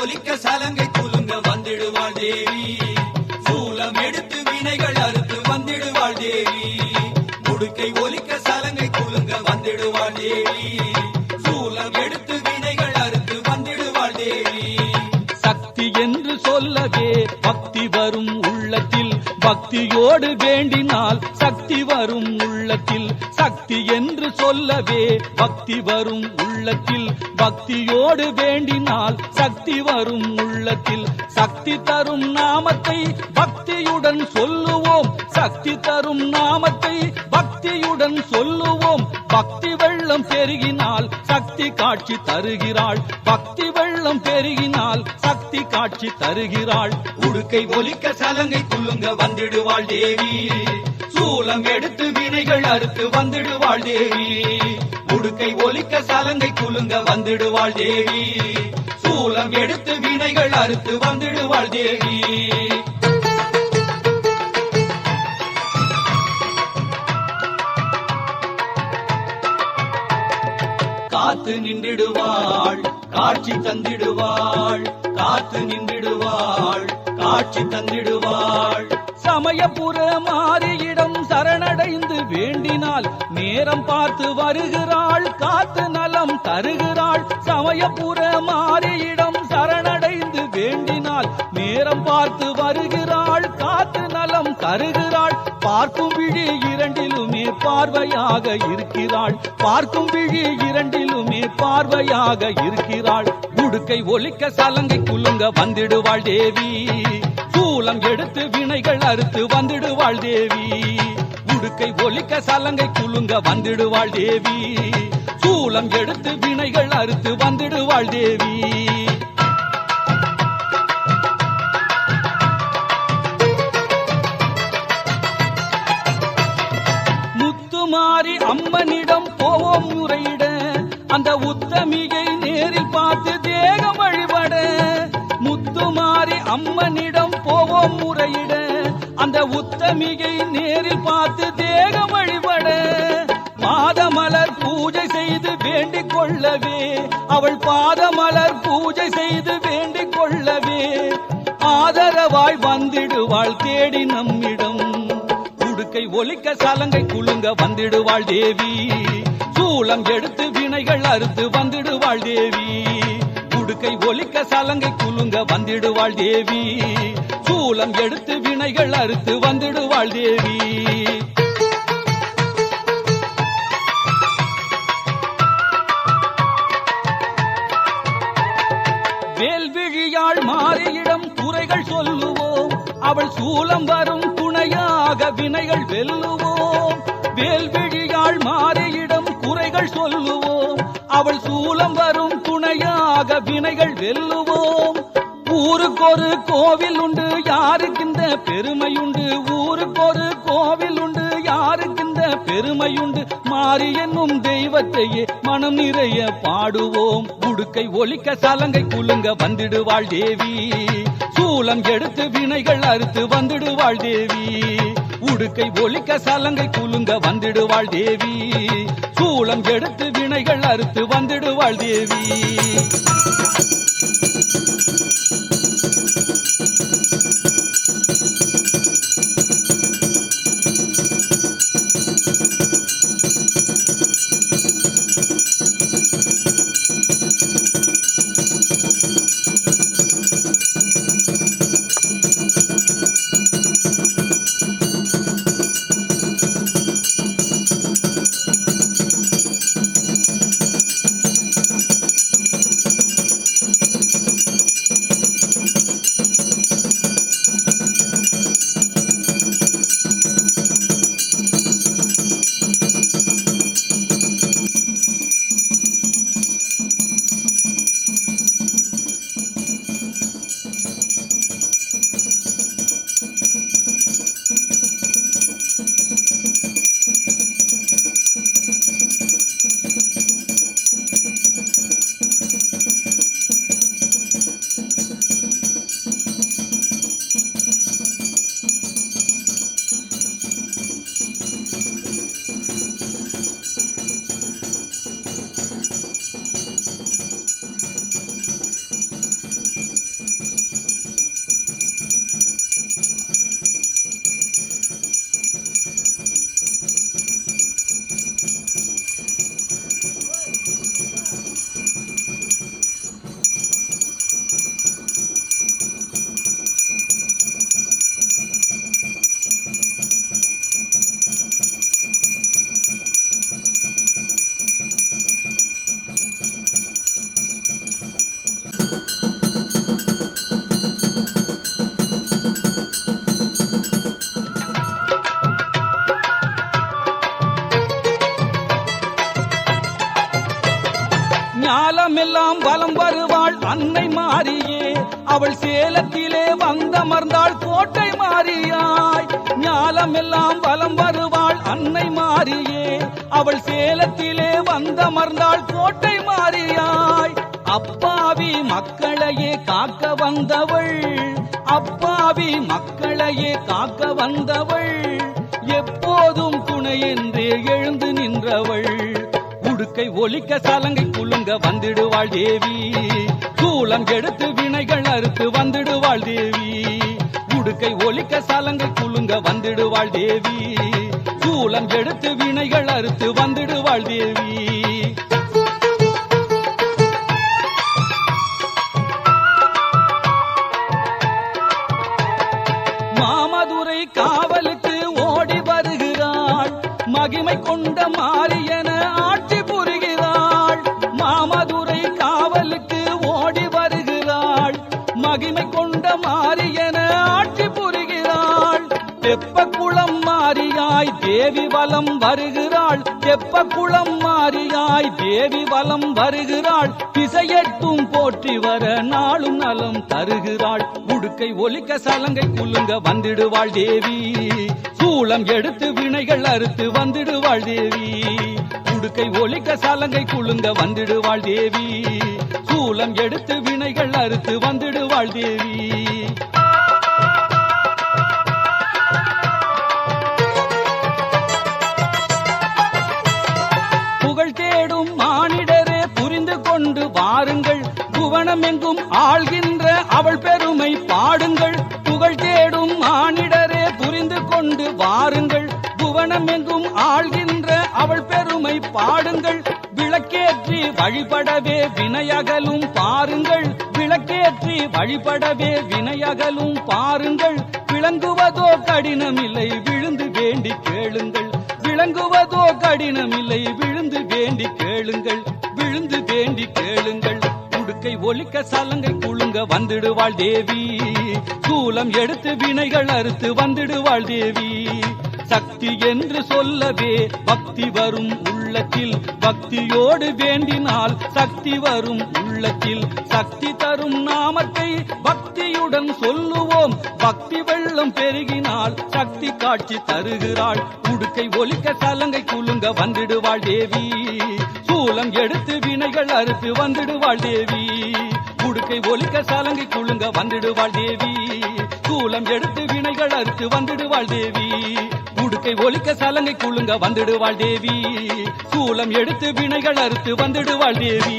ஒலிக்க சலங்கை குலுங்க வந்திடுவாள் தேவி. சூலம் எடுத்து வினைகள் அறுத்து வந்திடுவாள் தேவி. முடுக்கை ஒலிக்க சலங்கை குலுங்க வந்திடுவாள் தேவி. சூலம் எடுத்து வினைகள் அறுத்து வந்திடுவாள் தேவி. சக்தி என்று சொல்லவே பக்தி வரும் உள்ளத்தில், பக்தியோடு வேண்டினால் சக்தி வரும் உள்ளத்தில். சக்தி என்று சொல்லவே பக்தி வரும் உள்ளத்தில், பக்தியோடு வேண்டினால் சக்தி வரும் உள்ளத்தில். சக்தி தரும் நாமத்தை பக்தியுடன் சொல்லுவோம், சக்தி தரும் நாமத்தை பக்தியுடன் சொல்லுவோம். பக்தி வெள்ளம் பெருகினால் சக்தி காட்சி தருகிறாள், பக்தி வெள்ளம் பெருகினால் சக்தி காட்சி தருகிறாள். உடுக்கை ஒலிக்க சலங்கை குலுங்க வந்திடுவாள் தேவி. சூலம் எடுத்து வினைகள் அறுத்து வந்திடுவாள் தேவி. உடுக்கை ஒலிக்க சலங்கை குலுங்க வந்திடுவாள் தேவி. சூலம் எடுத்து வினைகள் அறுத்து வந்திடுவாள் தேவி. காத்து நின்றிடுவாள் காட்சி தந்திடுவாள், காத்து நின்றிடுவாள் காட்சி தந்திடுவாள். சமயபுர மாரியிடம் சரணடைந்து வேண்டினால் நேரம் பார்த்து வருகிறாள், காத்து நலம் தருகிறாள். சமயபுர மாரியிடம் சரணடைந்து வேண்டினால் நேரம் பார்த்து வருகிறாள், காத்து நலம் தருகிறாள். பார்க்கும் விழி இரண்டிலுமே பார்வையாக இருக்கிறாள், பார்க்கும் விழி இரண்டிலுமே பார்வையாக இருக்கிறாள். உடுக்கை ஒலிக்க சலங்கை குலுங்க வந்திடுவாள் தேவி. சூலம் எடுத்து வினைகள் அறுத்து வந்திடுவாள் தேவி. உடுக்கை ஒலிக்க சலங்கை குலுங்க வந்திடுவாள் தேவி. சூலம் எடுத்து வினைகள் அறுத்து வந்திடுவாள் தேவி. முத்துமாரி அம்மனிடம் போவோம் முறையிட, அந்த உத்தமியை நேரில் பார்த்து தேகம் வழிபட. முத்துமாரி அம்மனிடம் போவோம் முறையிட, அந்த உத்தமியை நேரில் பார்த்து தேகம் வழிபட. பாதமலர் பூஜை செய்து வேண்டிக் கொள்ளவே, அவள் பாதமலர் பூஜை செய்து வேண்டிக் கொள்ளவே ஆதரவாய் வந்திடுவாள் தேடி நம்மிடம். உடுக்கை ஒலிக்க சலங்கை குலுங்க வந்திடுவாள் தேவி. சூலம் எடுத்து வினைகள் அறுத்து வந்திடுவாள் தேவி. உடுக்கை ஒலிக்க சலங்கை குலுங்க வந்திடுவாள் தேவி. சூலம் எடுத்து வினைகள் அறுத்து வந்திடுவாள் தேவி. வேல்விழியாள் மாரியிடம் குறைகள் சொல்லுவோம், அவள் சூலம் வரும் துணையாக வினைகள் வெல்லுவோம். வேல்விழியாள் மாரியிடம் குறைகள் சொல்லுவோம், அவள் சூலம் வரும் துணையாக வினைகள் வெல்லுவோம். ஊருக்கொரு கோவில் உண்டு யாருக்கின்ற பெருமையுண்டு, ஊருக்கொரு கோவில் உண்டு யாருக்கின்ற பெருமையுண்டு. மாறி என்னும் தெய்வத்தையே மனம் நிறைய பாடுவோம். உடுக்கை ஒலிக்க சலங்கை குலுங்க வந்திடுவாள் தேவி. சூலம் எடுத்து வினைகள் அறுத்து வந்திடுவாள் தேவி. உடுக்கை ஒலிக்க சலங்கை குலுங்க வந்திடுவாள் தேவி. சூலம் எடுத்து வினைகள் அறுத்து வந்திடுவாள் தேவி. ஞாலமெல்லாம் வலம் வருவாள் அன்னை மாரியே, அவள் சேலத்திலே வந்தமர்ந்தாள் கோட்டை மாரியாய். ஞாலமெல்லாம் வலம் வருவாள் அன்னை மாரியே, அவள் சேலத்திலே வந்தமர்ந்தாள் கோட்டை மாரியாய். அப்பாவி மக்களையே காக்க வந்தவள், அப்பாவி மக்களையே காக்க வந்தவள், எப்போதும் துணை என்றே எழுந்து நின்றவள். உடுக்கை ஒலிக்க சலங்கை குலுங்க வந்திடுவாள் தேவி, சூலம் எடுத்து வினைகள் அறுத்து வந்திடுவாள் தேவி. உடுக்கை ஒலிக்க சலங்கை குலுங்க வந்திடுவாள் தேவி, சூலம் எடுத்து வினைகள் அறுத்து வந்திடுவாள் தேவி. மாமதுரை காவலுக்கு ஓடி வருகிறாள், மகிமை கொண்ட மாரியன ஆட்சி புரிகிறாள். மாமதுரை காவலுக்கு ஓடி வருகிறாள், மகிமை கொண்ட மாரியன ஆட்சி புரிகிறாள். தெப்பக்குளம் மாரியாய் தேவி வலம் வருகிறாள், தெப்பக்குளம் மாரியாய் தேவி வலம் வருகிறாள். திசையெட்டும் போற்றி வர நாளும் நலம் தருகிறாள். உடுக்கை ஒலிக்க சலங்கை குலுங்க வந்திடுவாள் தேவி, சூலம் எடுத்து வினைகள் அறுத்து வந்திடுவாள் தேவி. உடுக்கை ஒலிக்க சலங்கை குலுங்க வந்திடுவாள் தேவி, சூலம் எடுத்து வினைகள் அறுத்து வந்திடுவாள் தேவி. புகழ் தேடும் மானிடரே புரிந்து கொண்டு வாருங்கள், புவனமெங்கும் ஆள்கின்ற அவள் பெருமை பாடுங்கள். புகழ் தேடும் மானிடரே புரிந்து கொண்டு வாருங்கள், புவனமெங்கும் ஆள்கின்ற அவள் பெருமை பாடுங்கள். விளக்கேற்றி வழிபடவே வினையகலும் பாருங்கள், விளக்கேற்றி வழிபடவே வினையகலும் பாருங்கள். விளங்குவதோ கடினமில்லை விழுந்து வேண்டி கேளுங்கள், விளங்குவதோ கடினமில்லை விழுந்து வேண்டி கேளுங்கள், விழுந்து வேண்டி கேளுங்கள். உடுக்கை ஒலிக்க சலங்கை குலுங்க வந்திடுவாள் தேவி, சூலம் எடுத்து வினைகள் அறுத்து வந்திடுவாள் தேவி. சக்தி என்று சொல்லவே பக்தி வரும் உள்ளத்தில், பக்தியோடு வேண்டினால் சக்தி வரும் உள்ளத்தில். சக்தி தரும் நாமத்தை பக்தியுடன் சொல்லுவோம், பக்தி வெள்ளம் பெருகினால் சக்தி காட்சி தருகிறாள். உடுக்கை ஒலிக்க சலங்கை குலுங்க வந்திடுவாள் தேவி, சூலம் எடுத்து வினைகள் அறுத்து வந்திடுவாள் தேவி. உடுக்கை ஒலிக்க சலங்கை குலுங்க வந்திடுவாள் தேவி, சூலம் எடுத்து வினைகள் அறுத்து வந்திடுவாள் தேவி. உடுக்கை ஒலிக்க சலங்கை குலுங்க வந்திடுவாள் தேவி, சூலம் எடுத்து வினைகள் அறுத்து வந்திடுவாள் தேவி.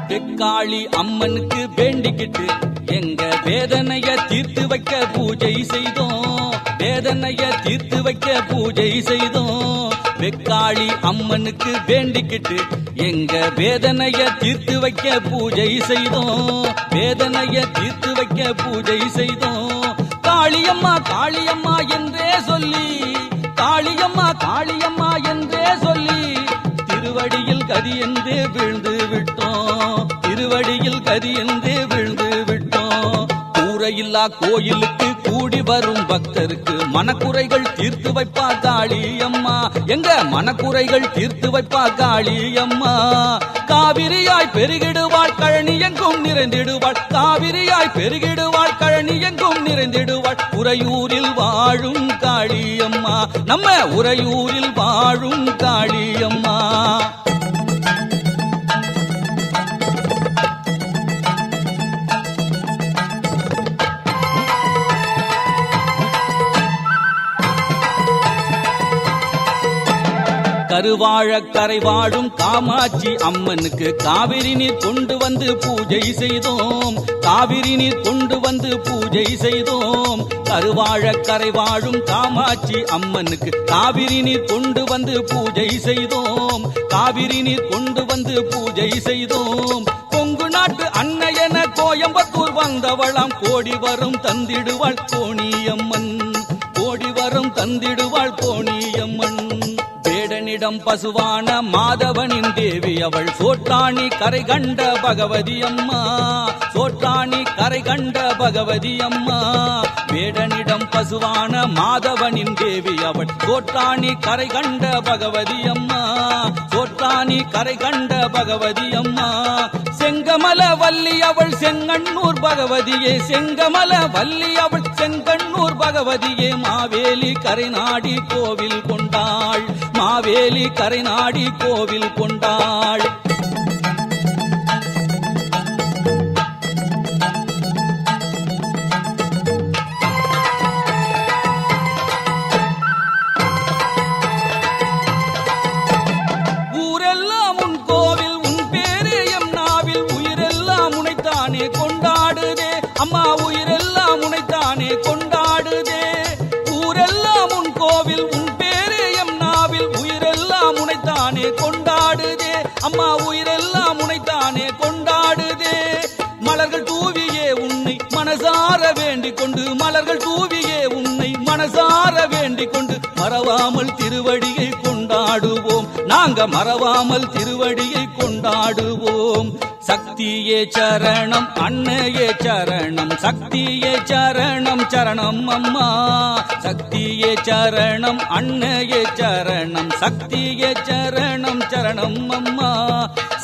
தெக்காளி அம்மனுக்கு வேண்டிக்கிட்டு எங்க வேதனைய தீர்த்து வைக்க பூஜை செய்தோம், வேதனைய தீர்த்து வைக்க பூஜை செய்தோம். வெக்காளி அம்மனுக்கு வேண்டிக்கிட்டு எங்க வேதனைய தீர்த்து வைக்க பூஜை செய்தோம், வேதனைய தீர்த்து வைக்க பூஜை செய்தோம். காளியம்மா காளியம்மா என்றே சொல்லி, காளியம்மா காளியம்மா என்றே சொல்லி திருவடியில் கதி என்றே விழுந்து விட்டோம், திருவடியில் கதி என்றே விழுந்து விட்டோம். கூரையில்லா கோயிலுக்கு கூடி வரும் பக்தருக்கு மனக்குறைகள் தீர்த்து வைப்பா காளியம்மா, எங்க மனக்குறைகள் தீர்த்து வைப்பா காளியம்மா. காவிரியாய் பெருகிடுவாள் கழனி எங்கும் நிறைந்திடுவாள், காவிரியாய் பெருகிடுவாள் கழனி எங்கும் நிறைந்திடுவாள். உறையூரில் வாழும் காளியம்மா, நம்ம உறையூரில் வாழும் காளியம்மா. கருவாழ கரை வாழும் காமாட்சி அம்மனுக்கு காவிரி நீர் கொண்டு வந்து பூஜை செய்தோம், காவிரி நீர் கொண்டு வந்து பூஜை செய்தோம். கருவாழ கரை வாழும் காமாட்சி அம்மனுக்கு காவிரி நீர் கொண்டு வந்து பூஜை செய்தோம், காவிரி நீர் கொண்டு வந்து பூஜை செய்தோம். கொங்கு நாட்டு அன்னையன கோயம்புத்தூர் வந்தவளாம், கோடி வரும் தந்திடுவாள் கோணியம்மன், கோடி வரும் தந்திடுவாள் கோணியம்மன். வேடனிடம் பசுவான மாதவனின் தேவி அவள் சோற்றாணி கரை கண்ட பகவதி அம்மா, சோற்றாணி கரை கண்ட பகவதி அம்மா. வேடனிடம் பசுவான மாதவனின் தேவி அவள் சோற்றாணி கரை கண்ட பகவதி அம்மா, சோற்றாணி கரை கண்ட பகவதி அம்மா. செங்கமல வள்ளி அவள் செங்கண்ணூர் பகவதியே, செங்கமல வள்ளி அவள் செங்கண்ணூர் பகவதியே. மாவேலி கரை நாடி கோவில் கொண்டாள், மாவேலி கரை நாடி கோவில் கொண்டாள். ஊரெல்லாம் உன் கோவில் உன் பேரே எம் நாவில், உயிரெல்லாம் உனைத்தானே கொண்டாடுதே அம்மா, உயிரெல்லாம் உனைத்தானே கொண்டாடுதே. ஊரெல்லாம் உன் கோவில் உன் பேரே எம் நாவில், உயிரெல்லாம் உனைத்தானே கொண்டாடுதே அம்மா, உயிரெல்லாம் உனைத்தானே கொண்டாடுதே. மலர்கள் தூவியே உன்னை மனசார வேண்டிக் கொண்டு, மலர்கள் தூவியே உன்னை மனசார வேண்டிக் கொண்டு, மறவாமல் திருவடியை கொண்டாடுவோம், நாங்க மறவாமல் திருவடியை கொண்டாடுவோம். சக்தியே சரணம் அன்னையே சரணம், சக்தியே சரணம் சரணம் அம்மா, சக்தியே சரணம் அன்னையே சரணம், சக்தியே சரணம் சரணம் அம்மா.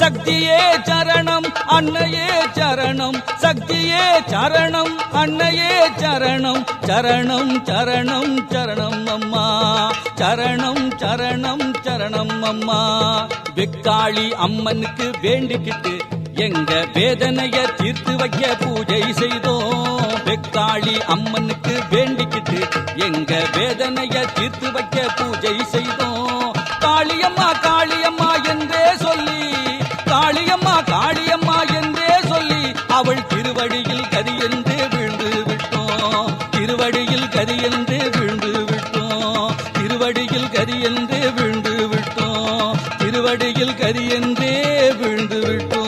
சக்தியே சரணம் அன்னையே சரணம், சக்தியே சரணம் அன்னையே சரணம், சரணம் சரணம் சரணம் அம்மா, சரணம் சரணம் சரணம் அம்மா. வெக்காளி அம்மனுக்கு வேண்டிக்கிட்டு எங்க வேதனைய தீர்த்து வைக்க பூஜை செய்தோம், வெக்காளி அம்மனுக்கு வேண்டிக்கிட்டு எங்க வேதனைய தீர்த்து வைக்க பூஜை செய்தோம். காளியம்மா காளியம்மா என்றே சொல்லி, காளியம்மா காளியம்மா என்றே சொல்லி, அவள் திருவடியில் கதி என்றே விழுந்து விட்டோம், திருவடியில் கதி என்றே விழுந்து விட்டோம், திருவடியில் கதி என்றே விழுந்து விட்டோம், திருவடியில் கதி என்றே விழுந்து விட்டோம்.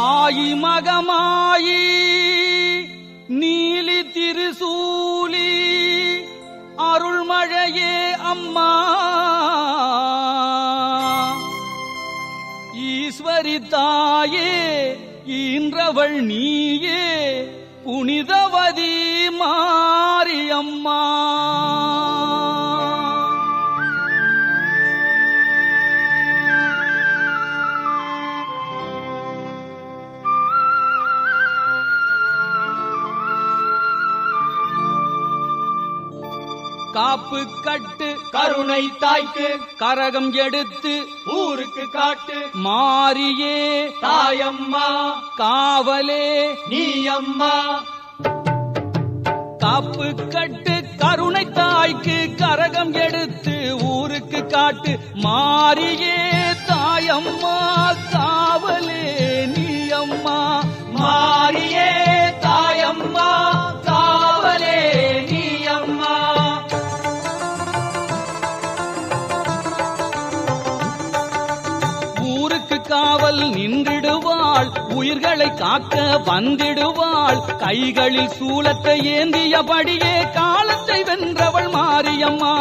ஆயி மகமாயி நீலி திருசூலி அருள்மழையே அம்மா, ஈஸ்வரி தாயே ஈன்றவள் நீயே, புனிதவதி மாரியம்மா. காப்பு கட்டு கருணை தாய்க்கு கரகம் எடுத்து ஊருக்கு காட்டு, மாரியே தாயம்மா காவலே நீ அம்மா. காப்பு கட்டு கருணை தாய்க்கு கரகம் எடுத்து ஊருக்கு காட்டு, மாரியே தாயம்மா காவலே நீ அம்மா, மாரியே தாயம்மா காவலே நீ அம்மா. ஊருக்கு காவல் நின்றிடுவாள், உயிர்களை காக்க வந்திடுவாள், கைகளில் சூலத்தை ஏந்தியபடியே காலத்தை வென்றவள் மாரியம்மா,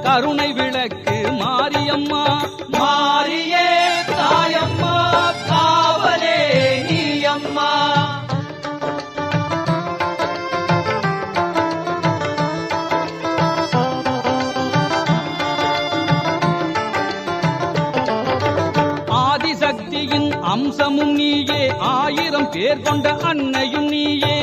கருணை விளக்கு மாரியம்மா. மாரியே தாயம்மா காவலே நீ அம்மா. ஆதிசக்தியின் அம்சமும் நீயே, 1000 பேர் கொண்ட அன்னையும் நீயே.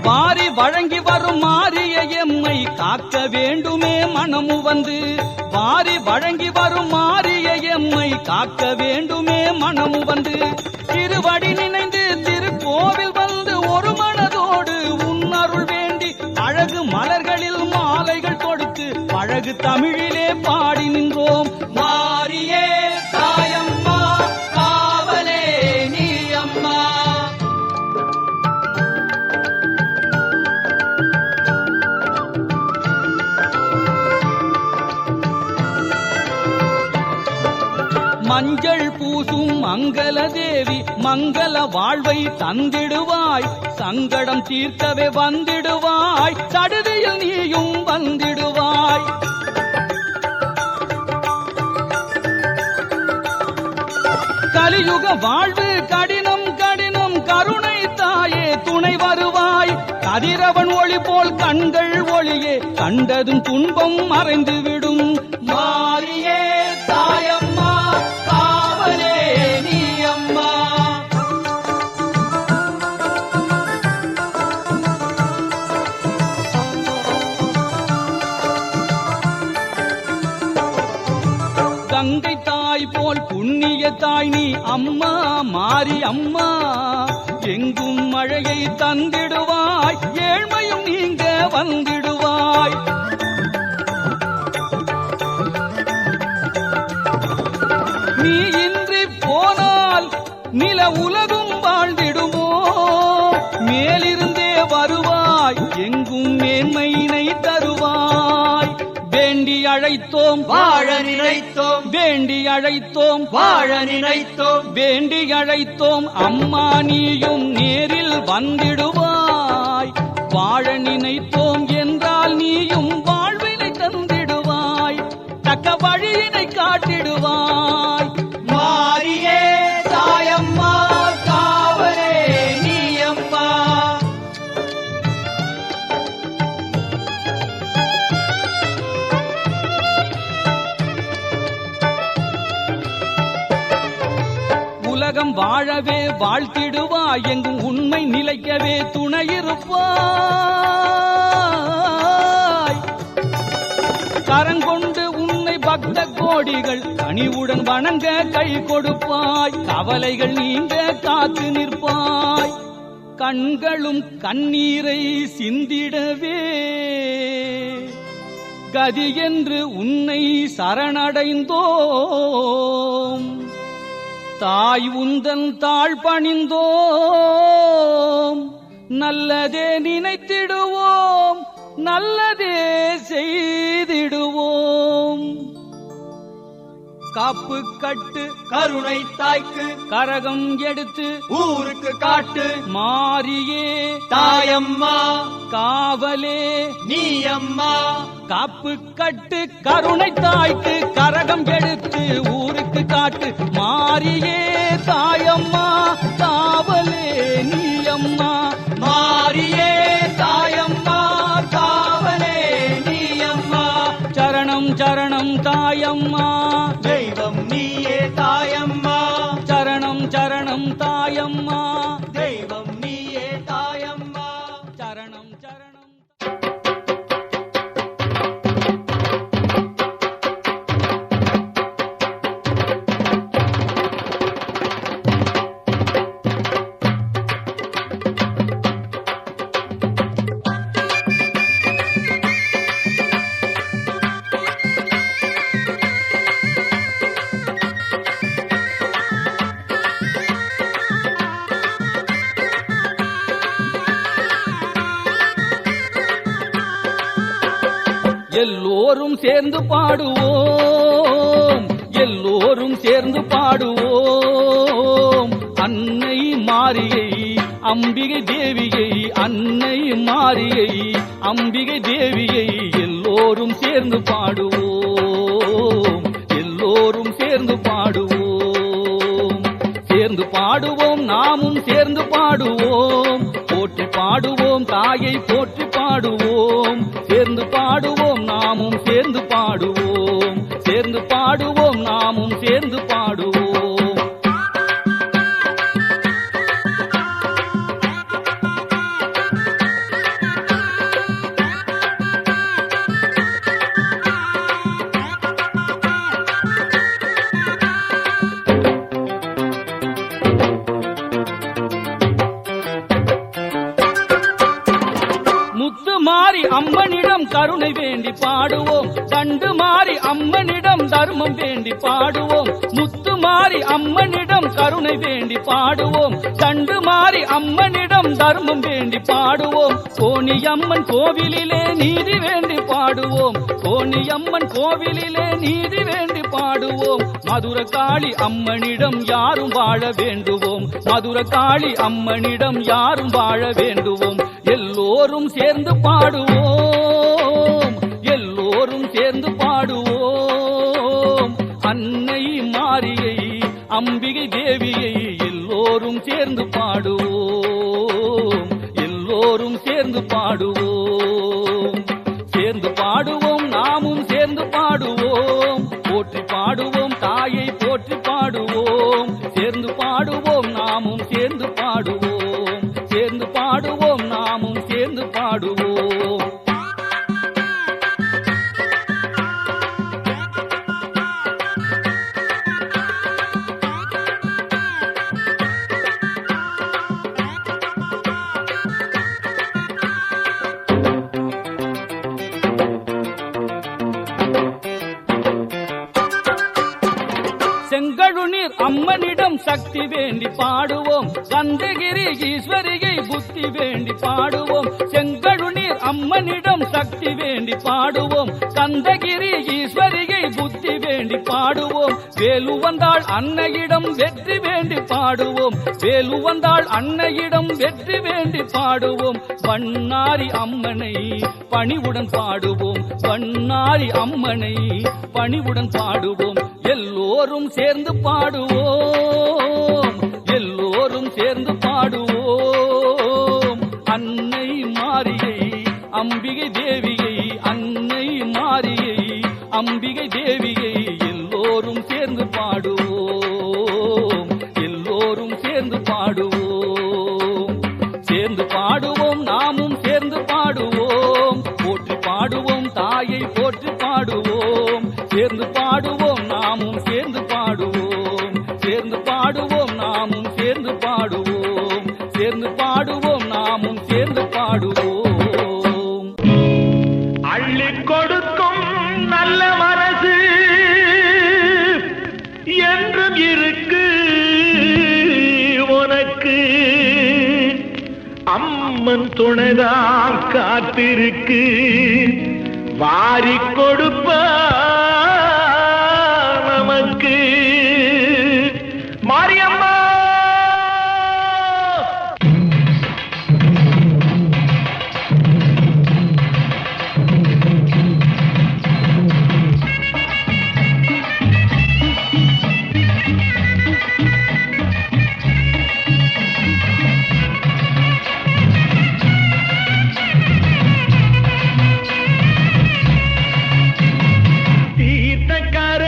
வாரி வழங்கி வரும் மாரிய எம்மை காக்க வேண்டுமே மனமு வந்து, வாரி வழங்கி வரும் மாரிய எம்மை காக்க வேண்டுமே மனமு வந்து. திருவடி நினைந்து திருக்கோவில் வந்து ஒரு மனதோடு உன்னருள் வேண்டி, அழகு மலர்களில் மாலைகள் தொடுத்து அழகு தமிழிலே பாடி நின்றோம். மாரியே தாயம்மா காவலே நீ அம்மா. மஞ்ச மஞ்சள் பூசும் மங்கள தேவி மங்கள வாழ்வை தந்திடுவாய் சங்கடம் தீர்க்கவே வந்திடுவாய் சடுதியில் நீயும் வந்திடுவாய் கலியுக வாழ்வு கடினம் கடினம் கருணை தாயே துணை வருவாய் கதிரவன் ஒளி போல் கண்கள் ஒளியே கண்டதும் துன்பம் மறைந்துவிடும் மாரியே தாயம்மா காவலே நீ அம்மா கங்கை தாய் போல் புண்ணிய தாய் நீ அம்மா மாரி அம்மா எங்கும் மழையை தந்திடுவாய் ஏழ்மையும் நீங்க வந்திடுவாய் நீ இன்றி போனால் நில உலகும் வாழ்ந்திடுமோ மேலிருந்தே வருவாய் எங்கும் மேன்மையினை தருவாய் வேண்டி அழைத்தோம் வாழ நினைத்தோம் வேண்டி அழைத்தோம் வாழ நினைத்தோம் வேண்டி அழைத்தோம் அம்மா நீயும் நேரில் வந்திடுவாய் வாழ நினைத்தோம் என்றால் நீயும் வாழ்வினை தந்திடுவாய் தக்க வழியினை காட்டிடுவாய் மாரியே தாயம்மா காவலே நீ அம்மா உலகம் வாழவே வாழ்த்திடுவாய் எங்கும் உண்மை நிலைக்கவே துணையிருப்பாய் கரங்கொண்டு உன்னை பக்த கோடிகள் கனிவுடன் வணங்க கை கொடுப்பாய் கவலைகள் நீங்க காத்து நிற்பாய் கண்களும் கண்ணீரை சிந்திடவே கதி என்று உன்னை சரணடைந்தோம் தாய் உந்தன் தாழ் பணிந்தோம் நல்லதே நினைத்திடுவோம் நல்லதே செய்திடுவோம் காப்பு கட்டு கருணை தாய்க்கு கரகம் எடுத்து ஊருக்கு காட்டு மாரியே தாயம்மா காவலே நீ அம்மா காப்பு கட்டு கருணை தாய்க்கு கரகம் எடுத்து ஊருக்கு காட்டு மாரியே தாயம்மா காவலே நீ அம்மா மாரியே தாயம்மா காவலே நீ அம்மா சரணம் சரணம் தாயம்மா தெய்வம் நீயே தாயம்மா சரணம் சரணம் தாயம்மா தெய்வம் நீயே தாயம்மா சரணம் சரணம் எல்லோரும் சேர்ந்து பாடுவோம் எல்லோரும் சேர்ந்து பாடுவோம் அன்னை மாரியை அம்பிகை தேவியை அன்னை மாரியை அம்பிகை தேவியை எல்லோரும் சேர்ந்து பாடுவோம் எல்லோரும் சேர்ந்து பாடுவோம் சேர்ந்து பாடுவோம் நாமும் சேர்ந்து பாடுவோம் போற்றி பாடுவோம் தாயை போற்றி பாடுவோம் சேர்ந்து பாடுவோம் நாமும் சேர்ந்து பாடுவோம் சேர்ந்து பாடுவோம் நாமும் சேர்ந்து பாடுவோம் முத்து மாறி அம்மனிடம் கருணை வேண்டி பாடுவோம் தண்டு மாறி அம்மனிடம் தர்மம் வேண்டி பாடுவோம் முத்து மாறி அம்மனிடம் கருணை வேண்டி பாடுவோம் தண்டு மாறி அம்மனிடம் தர்மம் வேண்டி பாடுவோம் கோணியம்மன் கோவிலிலே நீதி வேண்டி பாடுவோம் கோணியம்மன் கோவிலிலே நீதி வேண்டி பாடுவோம் மதுர காளி அம்மனிடம் யாரும் வாழ வேண்டுவோம் மதுர காளி அம்மனிடம் யாரும் வாழ வேண்டுவோம் எல்லோரும் சேர்ந்து பாடுவோம் எல்லோரும் சேர்ந்து பாடுவோம் அன்னை மாரியை அம்பிகை தேவியை எல்லோரும் சேர்ந்து பாடுவோம் எல்லோரும் சேர்ந்து பாடுவோம் சேர்ந்து பாடுவோம் நாமும் சேர்ந்து பாடுவோம் போற்றி பாடுவோம் தாயை போற்றி பாடுவோம் சேர்ந்து பாடுவோம் நாமும் சேர்ந்து பாடுவோம் சேர்ந்து பாடுவோம் நாமும் சேர்ந்து பாடுவோம் செங்கழுநீர் அம்மனிடம் சக்தி வேண்டி பாடுவோம் கந்தகிரி ஈஸ்வரியை புத்தி வேண்டி பாடுவோம் செங்கழுநீர் அம்மனிடம் சக்தி வேண்டி பாடுவோம் கந்தகிரி ஈஸ்வரியை புத்தி வேண்டி பாடுவோம் வேலு வந்தாள் அன்னையிடம் வெற்றி வேண்டி பாடுவோம் வேலு வந்தாள் அன்னையிடம் வெற்றி வேண்டி பாடுவோம் பண்ணாரி அம்மனை பணிவுடன் பாடுவோம் பண்ணாரி அம்மனை பணிவுடன் பாடுவோம் எல்லோரும் சேர்ந்து பாடுவோம் எல்லோரும் சேர்ந்து பாடுவோம் அன்னை மாரியை அம்பிகை தேவியை அன்னை மாரியை அம்பிகை தேவியை எல்லோரும் சேர்ந்து பாடுவோம் எல்லோரும் சேர்ந்து பாடுவோம் சேர்ந்து பாடுவோம் நாமும் சேர்ந்து பாடுவோம் போற்றி பாடுவோம் தாயை போற்றி பாடுவோம் சேர்ந்து பாடுவோம் நாமும் சேர்ந்து பாடுவோம் சேர்ந்து பாடுவோம் நாமும் சேர்ந்து பாடுவோம் சேர்ந்து பாடுவோம் நாமும் சேர்ந்து பாடுவோம் அள்ளி கொடுக்கும் நல்ல மனசு என்றும் இருக்கு உனக்கு அம்மன் துணைதான் காத்திருக்கு வாரிக் கொடுப்பா நமக்கு மாரியம்மா தீர்த்தக்கார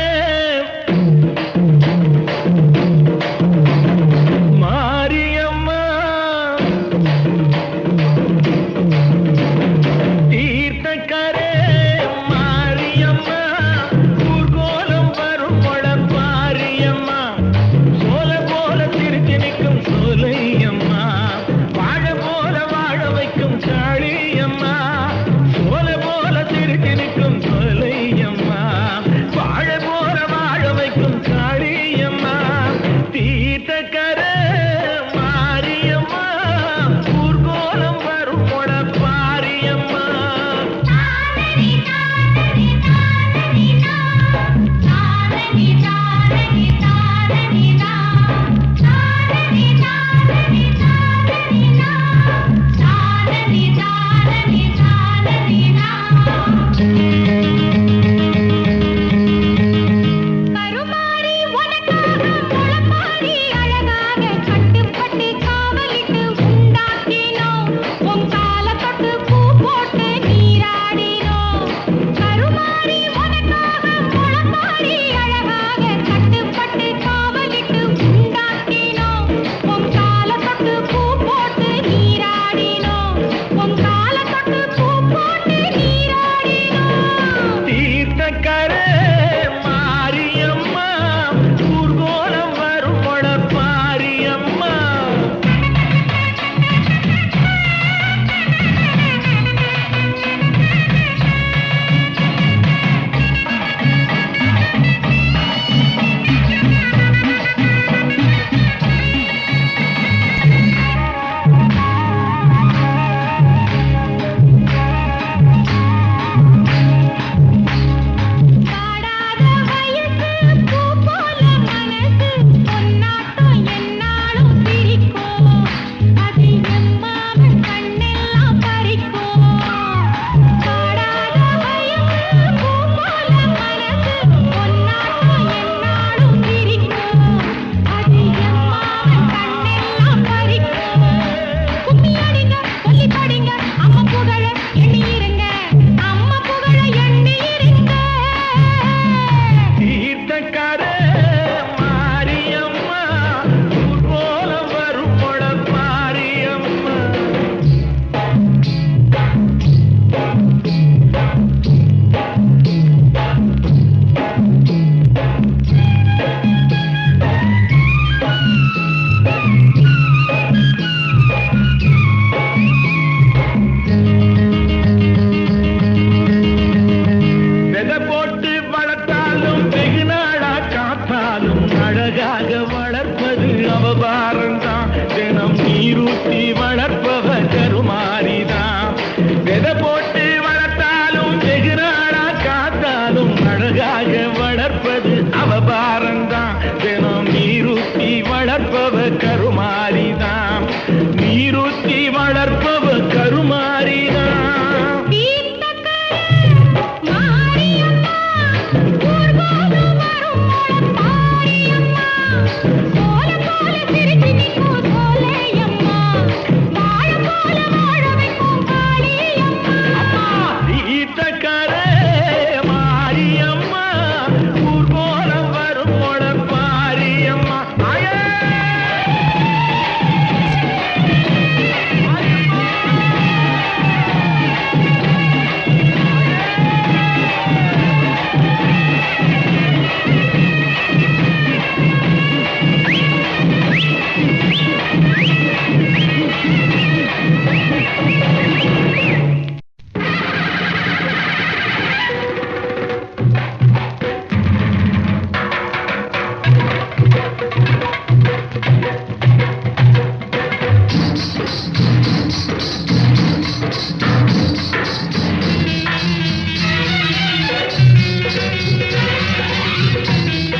எங்கம்மா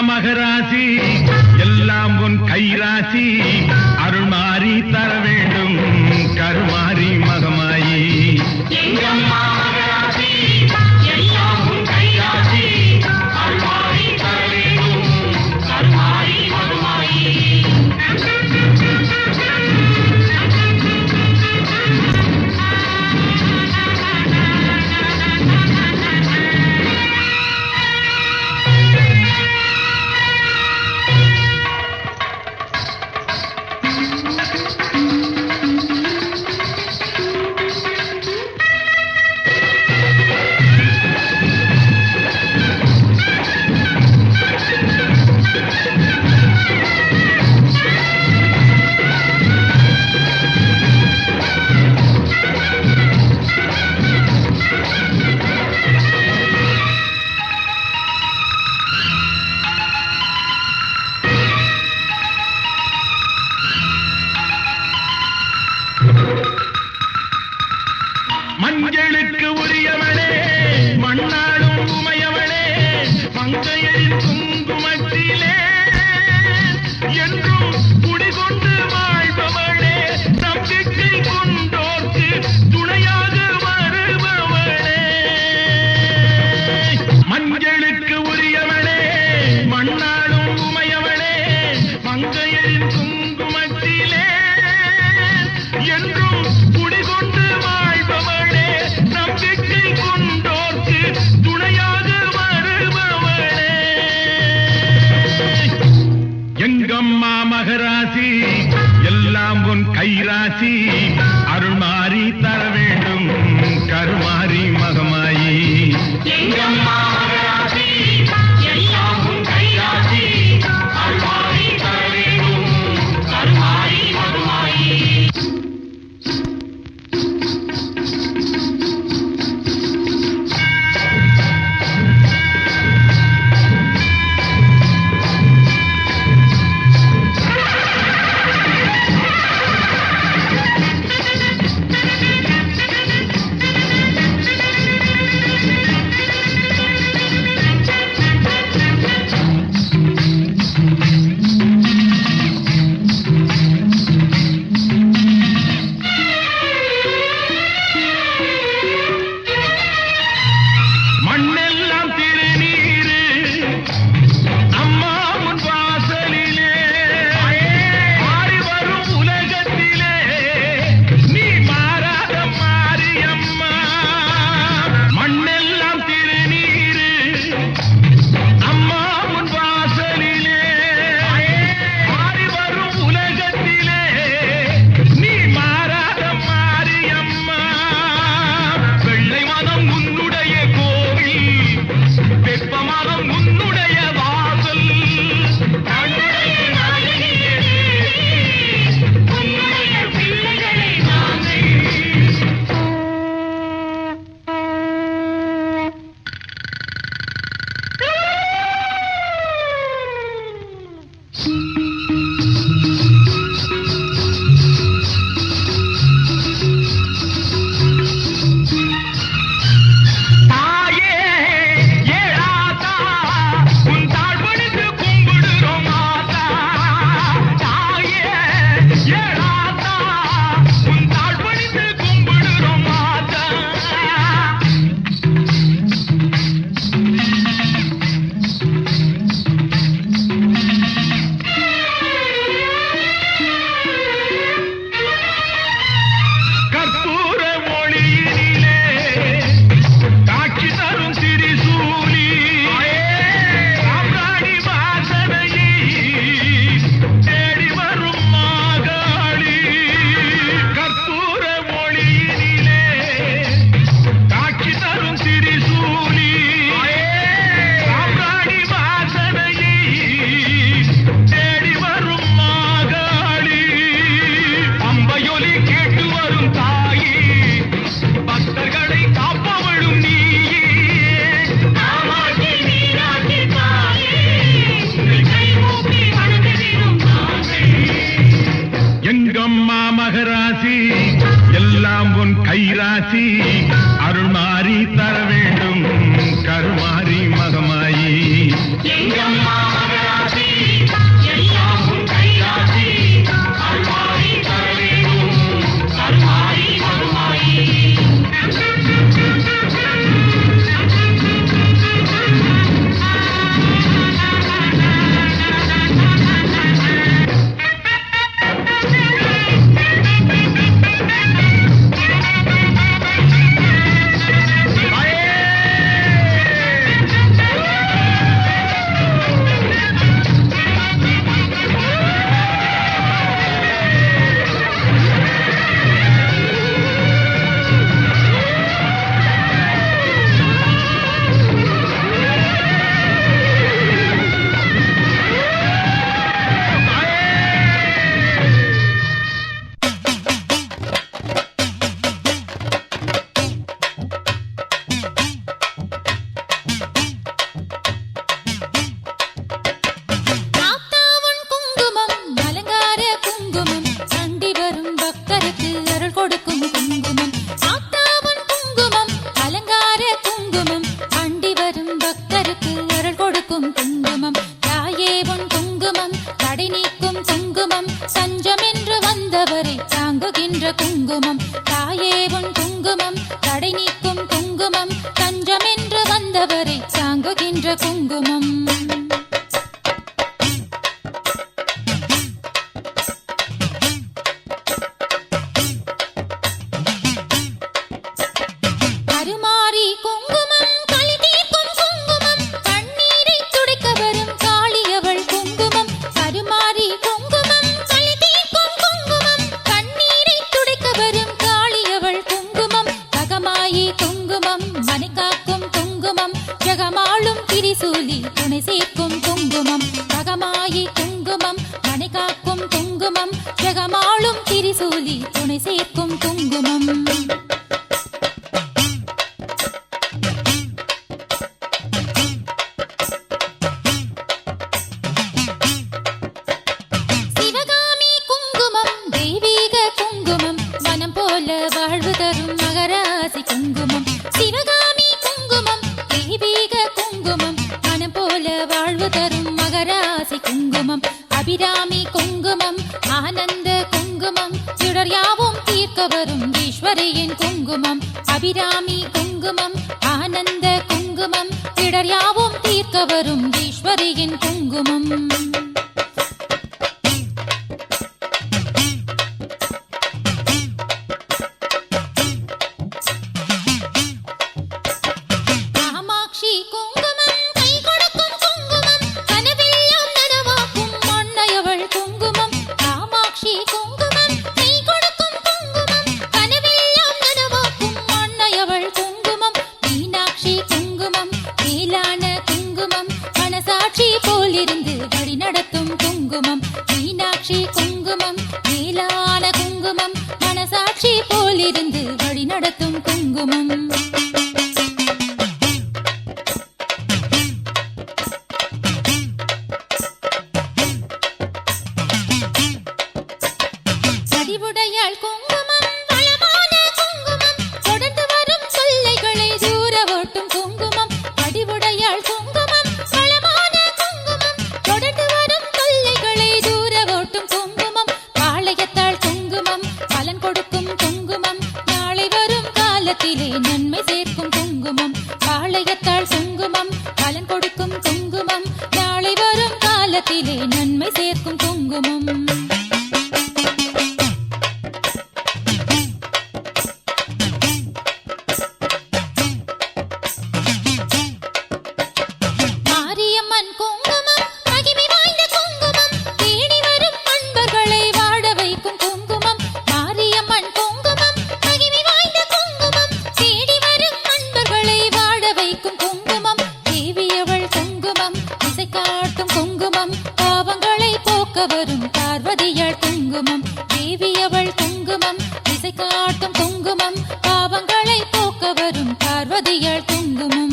மகராசி எல்லாம் உன் கைராசி அருள்வாரி உலகமாளும் திரிசூலி துணை சேர்க்கும் குங்குமம். சிவகாமி குங்குமம் தெய்வீக குங்குமம் மனம் போல வாழ்வு தரும் மகராசி குங்குமம். சிவகாமி குங்குமம் தெய்வீக குங்குமம் மனம் போல வாழ்வு தரும் மகராசி குங்குமம். அபிராமி குங்குமம் ஆனந்த குங்குமம் சுடர் யாவும் தீர்க்க வரும் ஈஸ்வரியின் குங்குமம். அபிராமி குங்குமம் ஆனந்த குங்குமம் சுடர் யாவும் தீர்க்க வரும் ஈஸ்வரியின் குங்குமம். காமாட்சி குங்குமம் கை கொடுக்கும் குங்குமம் கனவெல்லாம் நனவாக்கும் மண்ணையவள் குங்குமம். காமாட்சி குங்குமம் கை கொடுக்கும் குங்குமம் கனவெல்லாம் நனவாக்கும் மண்ணையவள் குங்குமம். மீனாட்சி குங்குமம் மேலான குங்குமம் மனசாட்சி போலிருந்து வழி நடத்தும் குங்குமம். மீனாட்சி குங்குமம் மேலான குங்குமம் மனசாட்சி போலிருந்து வழி நடத்தும் குங்குமம். வடிவுடையாள் குங்குமம் வளமான குங்குமம் தொடர்ந்து வரும் தொல்லைகளை தூர ஓட்டும் குங்குமம். வடிவுடையாள் குங்குமம் வளமான குங்குமம் தொடர்ந்து வரும் தொல்லைகளை தூர ஓட்டும் குங்குமம். பாளையத்தாள் குங்குமம் பலன் கொடுக்கும் குங்குமம் நாளை வரும் காலத்திலே நன்மை சேர்க்கும் குங்குமம். பாளையத்தாள் குங்குமம் பலன் கொடுக்கும் குங்குமம் நாளை வரும் காலத்திலே நன்மை சேர்க்கும் குங்குமம். மாரியம்மன் குங்குமம் மகிமை வாய்ந்த குங்குமம் தேடி வரும் அன்பர்களை வாழ வைக்கும் குங்குமம். மாரியம்மன் குங்குமம் மகிமை வாய்ந்த குங்குமம் தேடி வரும் அன்பர்களை வாழ வைக்கும் குங்குமம். தேவியவள் குங்குமம் இசை காட்டும் குங்குமம் பாவங்களை போக்க வரும் பார்வதியாள் குங்குமம். தேவியவள் குங்குமம் இசை காட்டும் குங்குமம் பாவங்களை போக்க வரும் பார்வதியாள் குங்குமம்.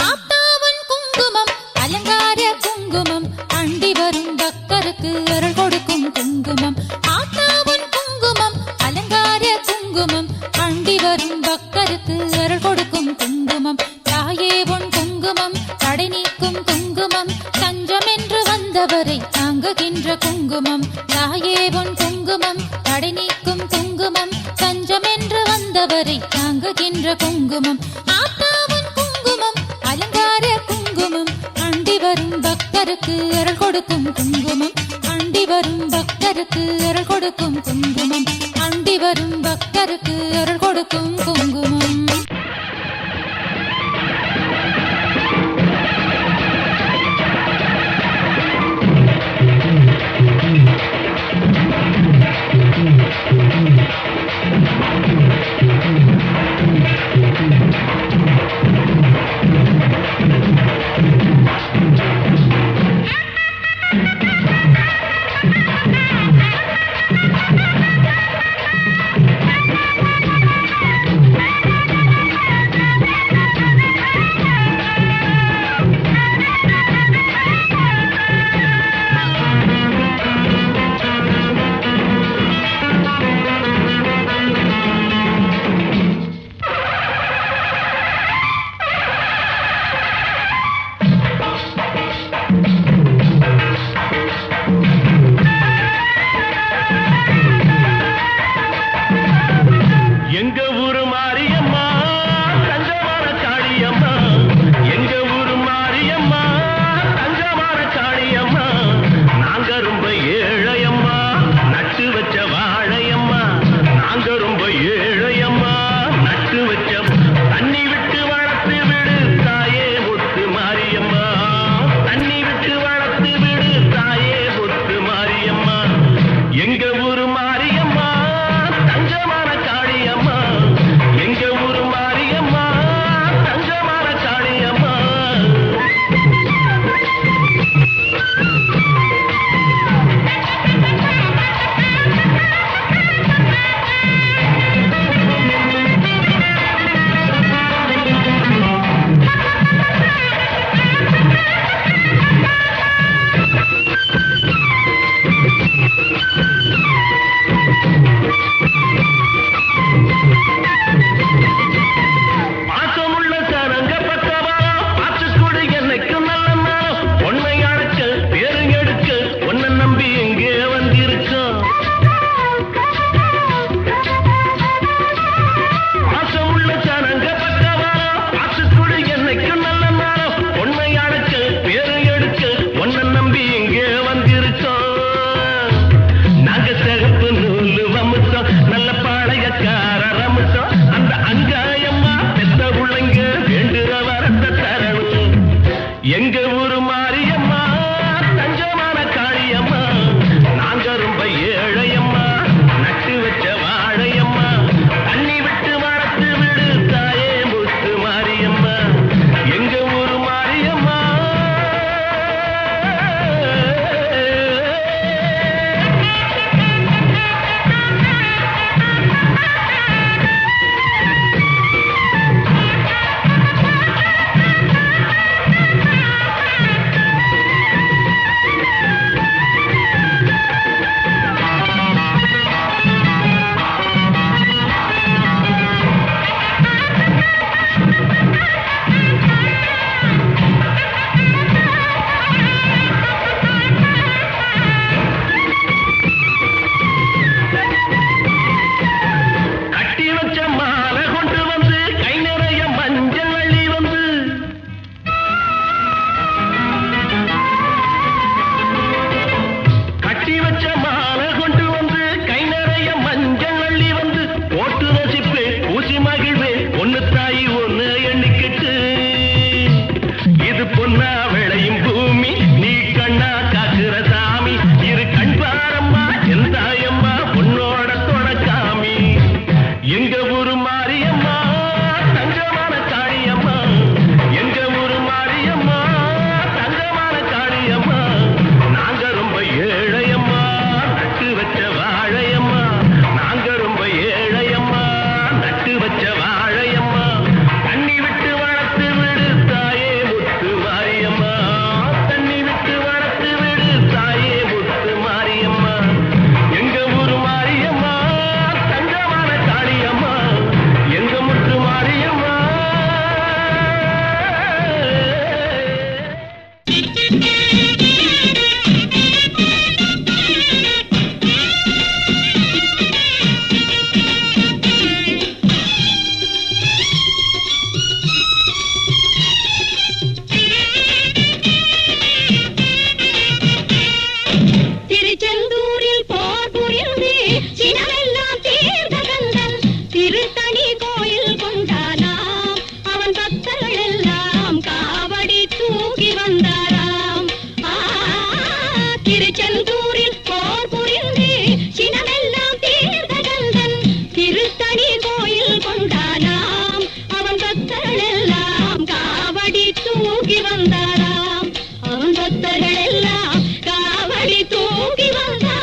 ஆத்தாவன் குங்குமம் அலங்கார குங்குமம் அண்டி வரும் பக்தருக்கு அருள் கொடுக்கும் குங்குமம். ஆத்தாவன் குங்குமம் அலங்கார குங்குமம் அண்டி வரும் பக்தருக்கு அருள் கொடுக்கும் குங்குமம். தாயே உன் குங்குமம் தடை நீக்கும் குங்குமம் தஞ்சம் என்று வந்தவரை தாங்குகின்ற குங்குமம். தாயே உன் குங்குமம் தடை நீக்கும் குங்குமம் தஞ்சம் என்று வந்தவரை தாங்குகின்ற குங்குமம். ஆத்தாவன் குங்குமம் அலங்கார குங்குமம் அண்டி வரும் பக்தருக்கு அருள் கொடுக்கும் குங்குமம். அண்டி வரும் பக்தருக்கு அருள் கொடுக்கும் குங்குமம். அண்டி வரும் பக்தருக்கு அருள் கொடுக்கும் குங்குமம். வச்ச மாலை கொண்டு வந்து கை நிறைய மஞ்சள் அள்ளி வந்து கட்டி வச்ச மாலை கொண்டு வந்து கை நிறைய மஞ்சள் அள்ளி வந்து போட்டு ரசிப்பு ஊசி மகிழ்வு ஒன்னு தாயி ஒன்னு எண்ணிக்கிட்டு இது பொன்னா விளையும் பூமி நீ கண்ணா காக்குற சாமி இரு கண் பாரம்மா என் தாயம்மா பொன்னோட தொடக்காமி எங்க ஊரு மாரியம்மா தங்கமான காளியம்மா எங்க ஊரு மாரியம்மா தங்கமான காளியம்மா நாங்க ரொம்ப ஏழையம்மா நட்டு வச்ச வாழையம்மா நாங்க ரொம்ப ஏழையம்மா நட்டு வச்ச வாழையம்மா தண்ணி விட்டு வளர்த்து விடு தாயே முத்து மாரியம்மா தண்ணி விட்டு வளர்த்து விடு தாயே முத்து மாரியம்மா எங்க ஊரு மாரியம்மா தங்கமான காளியம்மா எங்க முத்து மாரியம்மா திருச்செந்தூரில் போர் புரிந்து சினமெல்லாம் தீர்த்த கந்தன் திருத்தணி கோயில் கொண்டானாம் அவன் பக்தர்கள் எல்லாம் காவடி தூக்கி வந்தாராம் திருச்செந்தூரில் போர் புரிந்து சினமெல்லாம் தீர்த்த கந்தன் திருத்தணி கோயில் கொண்டானாம் அவன் பக்தர்கள் எல்லாம் காவடி தூக்கி வந்தாராம் அவன் பக்தர்கள் எல்லாம் காவடி தூக்கி வந்தாராம்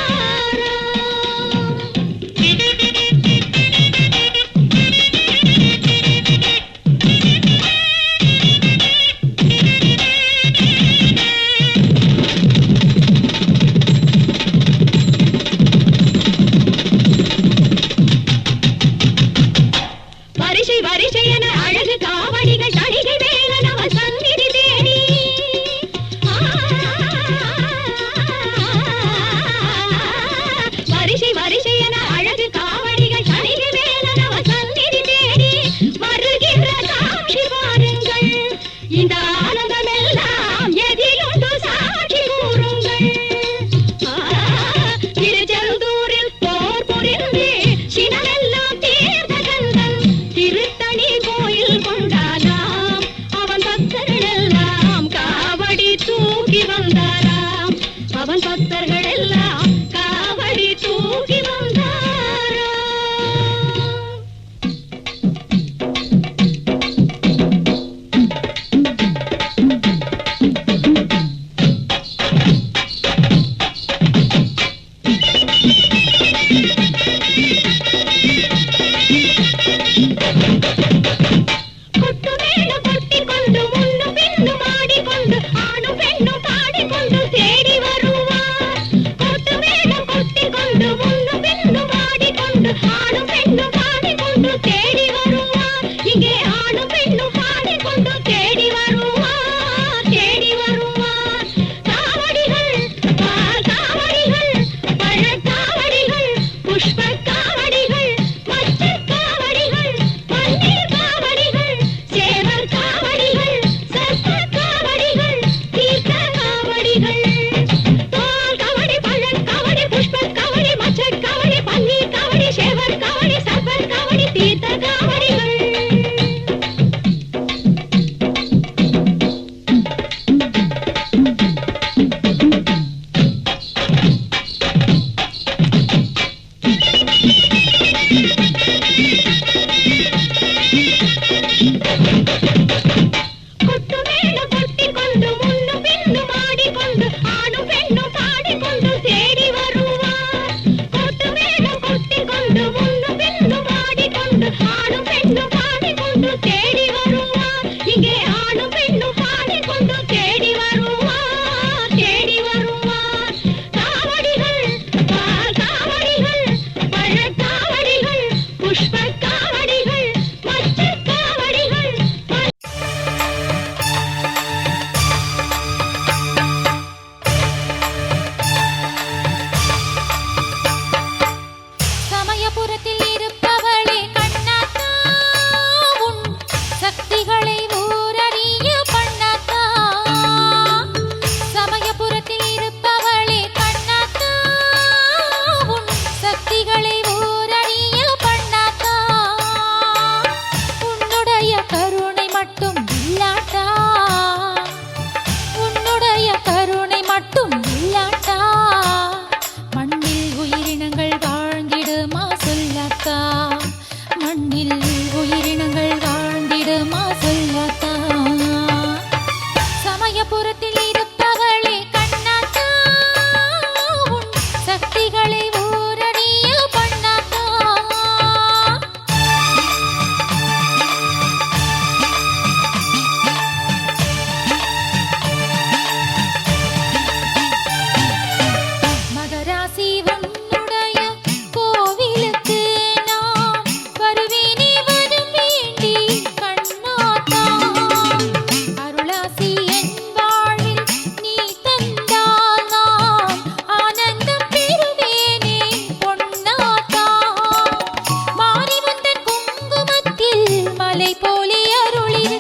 வரிசை வரிசை என அழகு காவடிகள் தணிகை வேலன் அவன் சந்நிதி தேடி வரிசை வரிசை என அழகு காவடிகள் தணிகை வேலன் அவன் சந்நிதி தேடி வருகின்ற காட்சி பாருங்கள் இந்த ஆனந்தமெல்லாம் எதிலுண்டு சாட்சி கூறுங்கள் திருச்செந்தூரில் போர் புரிந்து சினமெல்லாம் தீர்த்த கந்தன் திருத்தணி கோயில் கொண்டானாம் அவன் பக்தர்கள் எல்லாம் காவடி தூக்கி வந்தாராம் அவன் பக்தர்கள் எல்லாம் காவடி தூக்கி வந்தாராம் கொட்டு மேளம் கொட்டிக்கொண்டு முன்னு பின்னு மாடிக்கொண்டு ஆணும் பெண்ணும் பாடிக்கொண்டு தேடி வருவார் கொட்டு மேளம் கொட்டிக்கொண்டு முன்னு பின்னு மாடிக்கொண்டு ஆணும் பெண்ணும் பாடிக்கொண்டு தேடி வருவார் இங்கே ஆணும் பெண்ணும் பாடிக்கொண்டு தேடி வருவார் தேடி வருவார் காவடிகள் பால் காவடிகள் பழக்காவடிகள் புஷ்ப காவடிகள் மச்சக் காவடிகள் பன்னீர் காவடிகள் சேவர் காவடிகள் சர்ப்ப காவடிகள் தீர்த்த காவடிகள் தோல் காவடி பழக் காவடி புஷ்ப காவடி மச்சக் காவடி பன்னீர் காவடி சேவர் காவடி சர்ப்ப காவடி தீர்த்த காவடிகள் கொட்டு மேளம் கொட்டிக்கொண்டு முன்னு பின்னு மாடிக்கொண்டு ஆணும் பெண்ணும் பாடிக்கொண்டு தேடி வருவார் கொட்டு மேளம் கொட்டிக்கொண்டு முன்னு பின்னு மாடிக்கொண்டு ஆணும் பெண்ணும் பாடிக்கொண்டு தேடி வருவார் இங்கே ஆணும் பெண்ணும் பாடிக்கொண்டு தேடி வருவார் தேடி வருவார் காவடிகள் பால் காவடிகள் பழக் காவடிகள் புஷ்ப காவடிகள் மச்சக் காவடிகள் சமயபுரத்தில் இருப்பவளே கண்ணா மழை போலே அருளிரு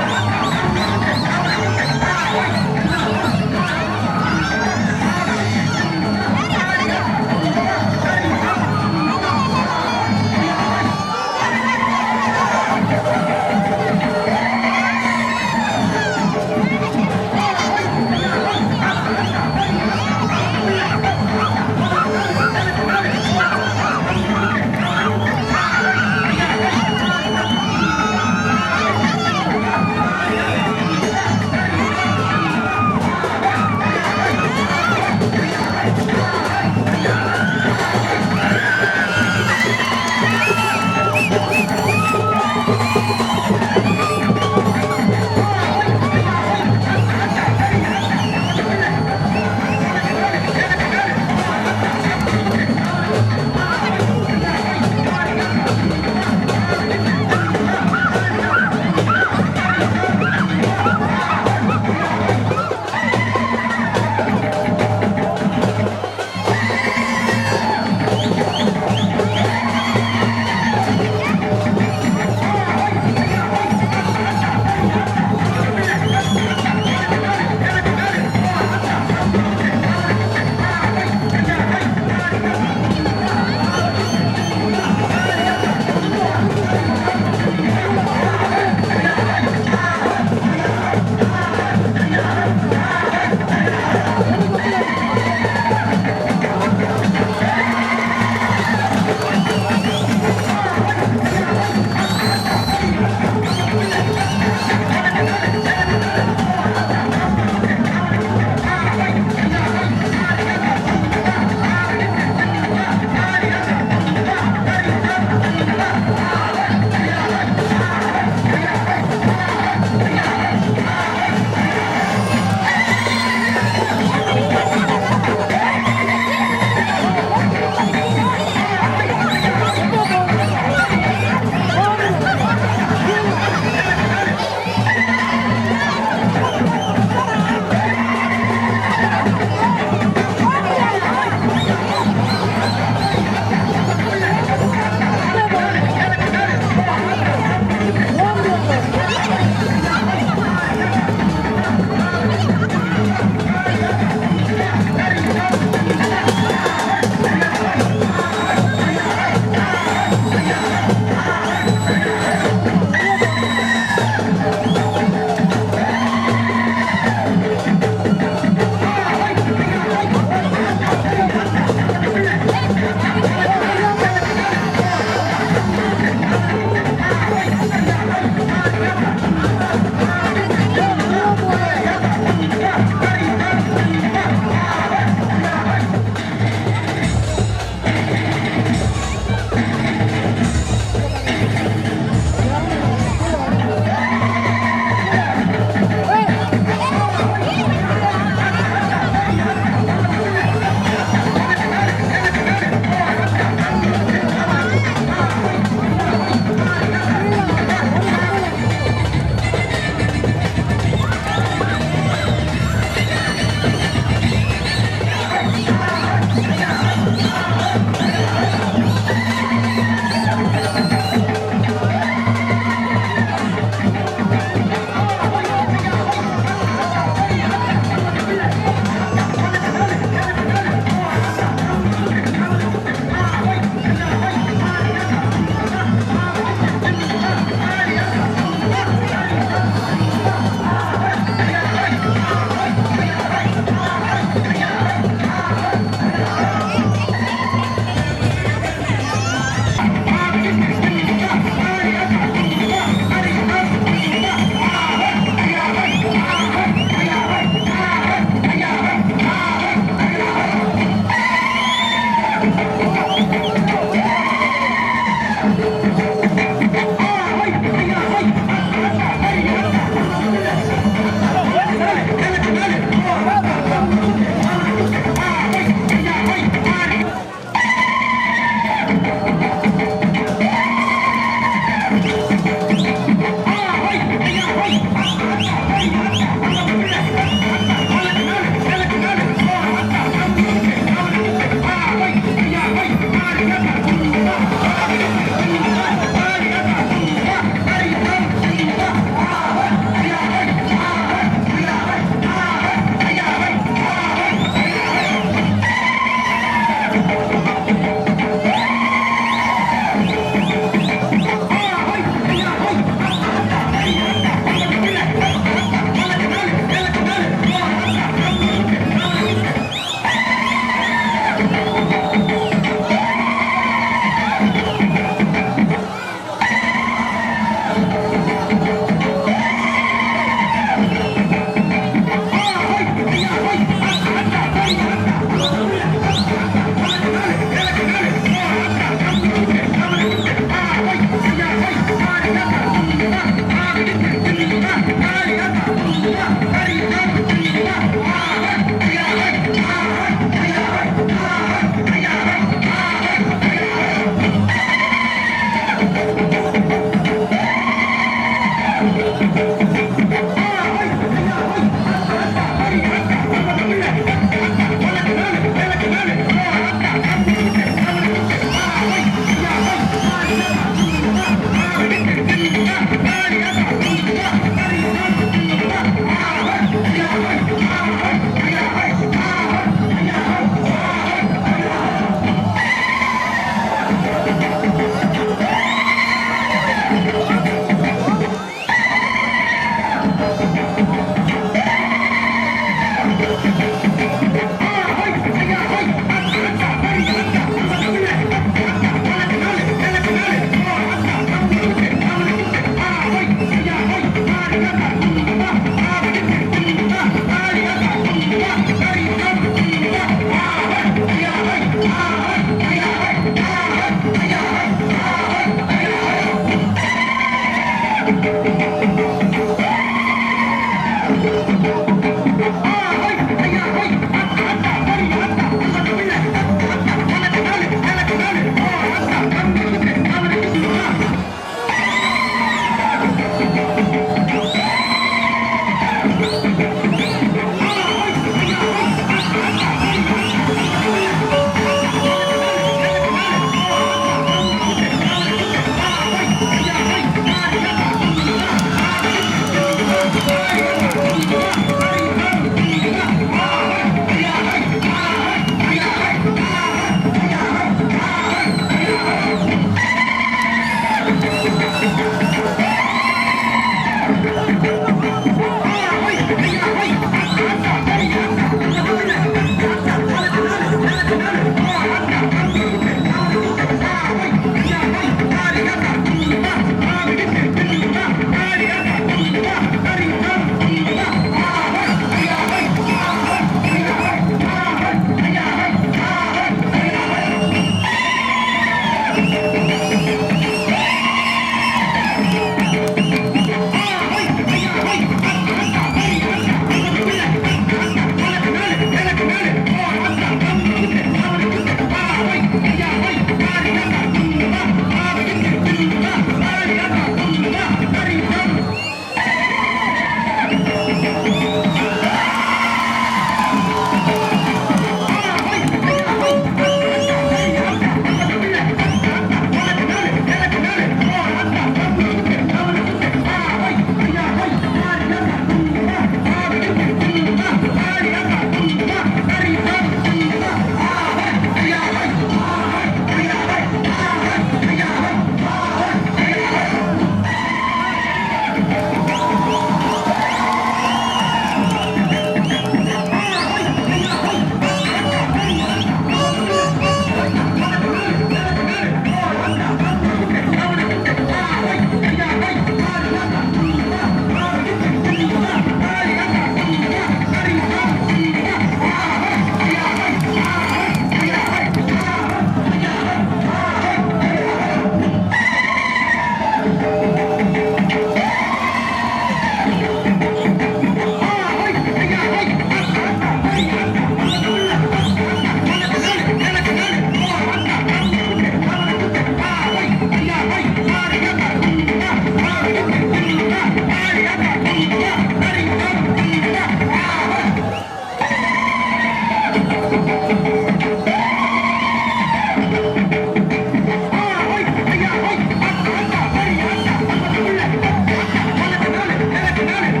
Hey!